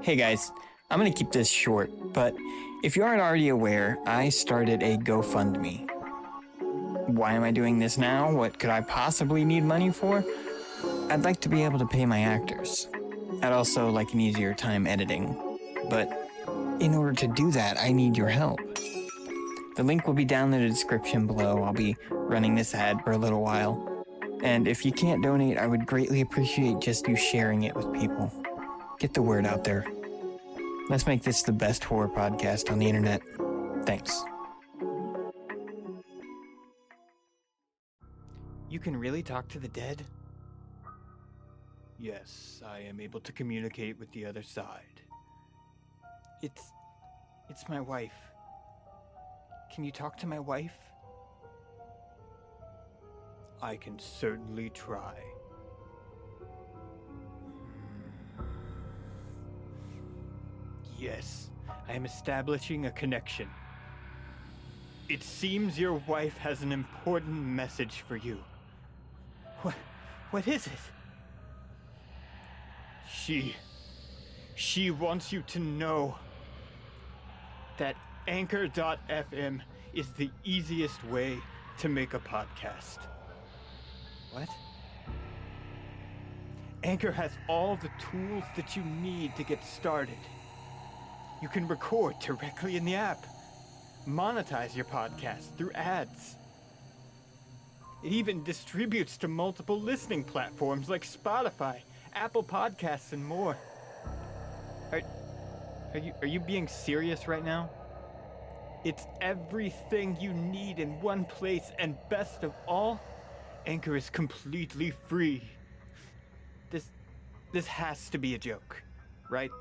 Hey guys, I'm gonna keep this short, but if you aren't already aware, I started a GoFundMe. Why am I doing this now? What could I possibly need money for? I'd like to be able to pay my actors. I'd also like an easier time editing. But in order to do that, I need your help. The link will be down in the description below. I'll be running this ad for a little while. And if you can't donate, I would greatly appreciate just you sharing it with people. Get the word out there. Let's make this the best horror podcast on the internet. Thanks. You can really talk to the dead? Yes, I am able to communicate with the other side. It's my wife. Can you talk to my wife? I can certainly try. Yes, I am establishing a connection. It seems your wife has an important message for you. What is it? She wants you to know that Anchor.fm is the easiest way to make a podcast. What? Anchor has all the tools that you need to get started. You can record directly in the app, monetize your podcast through ads. It even distributes to multiple listening platforms like Spotify, Apple Podcasts, and more. Are you being serious right now? It's everything you need in one place, and best of all, Anchor is completely free. This has to be a joke, right?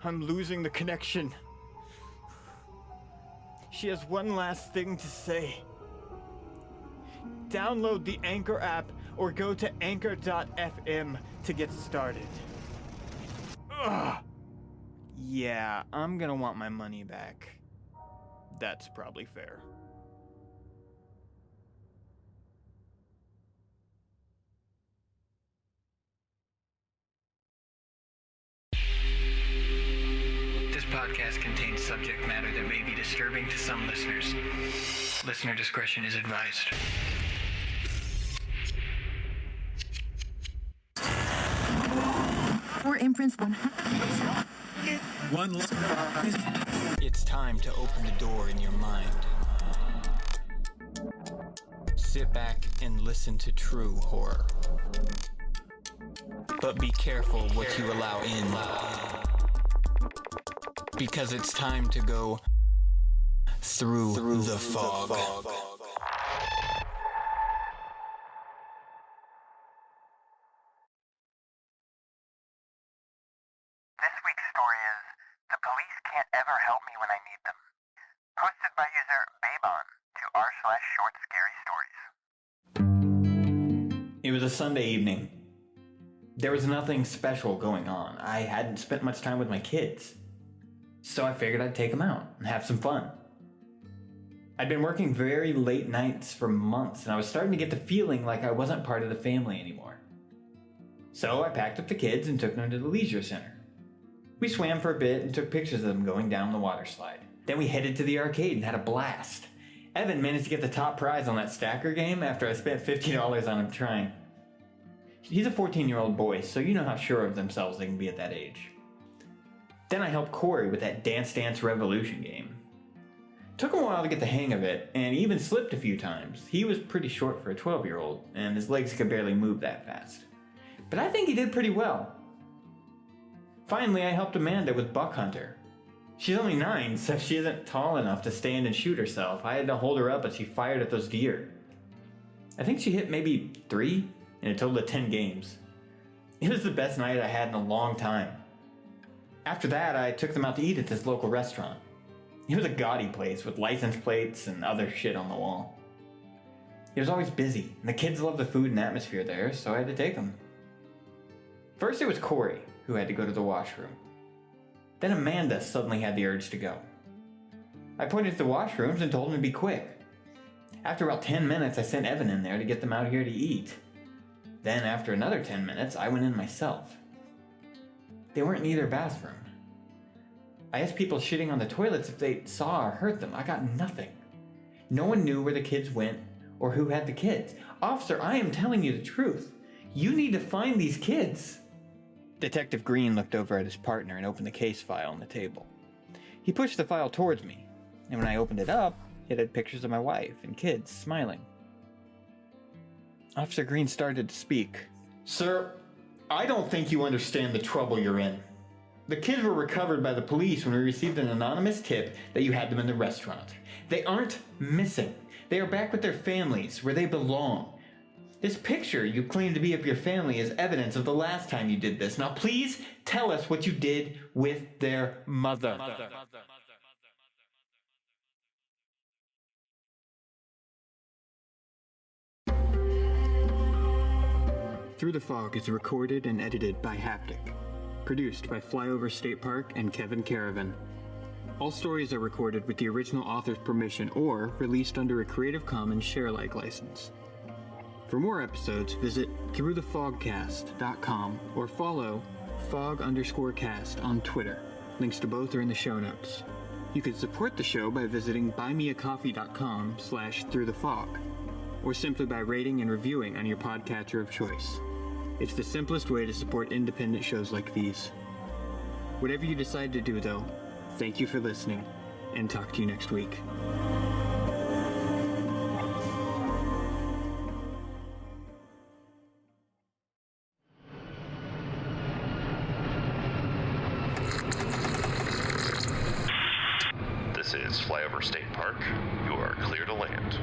I'm losing the connection. She has one last thing to say. Download the Anchor app or go to Anchor.fm to get started. Yeah, I'm gonna want my money back. That's probably fair. This podcast contains subject matter that may be disturbing to some listeners. Listener discretion is advised. For imprints one. It's time to open the door in your mind. Sit back and listen to true horror. But be careful what you allow in. Because it's time to go through the fog. This week's story is The Police Can't Ever Help Me When I Need Them. Posted by user Babon to r/short scary stories. It was a Sunday evening. There was nothing special going on. I hadn't spent much time with my kids. So I figured I'd take them out and have some fun. I'd been working very late nights for months, and I was starting to get the feeling like I wasn't part of the family anymore. So I packed up the kids and took them to the leisure center. We swam for a bit and took pictures of them going down the water slide. Then we headed to the arcade and had a blast. Evan managed to get the top prize on that stacker game after I spent $50 on him trying. He's a 14-year-old boy, so you know how sure of themselves they can be at that age. Then I helped Corey with that Dance Dance Revolution game. Took him a while to get the hang of it, and he even slipped a few times. He was pretty short for a 12-year-old, and his legs could barely move that fast. But I think he did pretty well. Finally, I helped Amanda with Buck Hunter. She's only 9, so she isn't tall enough to stand and shoot herself. I had to hold her up as she fired at those deer. I think she hit maybe 3 in a total of 10 games. It was the best night I had in a long time. After that, I took them out to eat at this local restaurant. It was a gaudy place with license plates and other shit on the wall. It was always busy, and the kids loved the food and atmosphere there, so I had to take them. First it was Corey, who had to go to the washroom. Then Amanda suddenly had the urge to go. I pointed to the washrooms and told him to be quick. After about 10 minutes, I sent Evan in there to get them out here to eat. Then after another 10 minutes, I went in myself. They weren't in either bathroom. I asked people shitting on the toilets if they saw or heard them. I got nothing. No one knew where the kids went or who had the kids. Officer, I am telling you the truth. You need to find these kids. Detective Green looked over at his partner and opened the case file on the table. He pushed the file towards me, and when I opened it up, it had pictures of my wife and kids smiling. Officer Green started to speak. Sir, I don't think you understand the trouble you're in. The kids were recovered by the police when we received an anonymous tip that you had them in the restaurant. They aren't missing. They are back with their families, where they belong. This picture you claim to be of your family is evidence of the last time you did this. Now please tell us what you did with their mother. Through the Fog is recorded and edited by Haptic. Produced by Flyover State Park and Kevin Caravan. All stories are recorded with the original author's permission or released under a Creative Commons Share-alike license. For more episodes, visit throughthefogcast.com or follow fog_cast on Twitter. Links to both are in the show notes. You can support the show by visiting buymeacoffee.com/throughthefog or simply by rating and reviewing on your podcatcher of choice. It's the simplest way to support independent shows like these. Whatever you decide to do, though, thank you for listening, and talk to you next week. This is Flyover State Park. You are clear to land.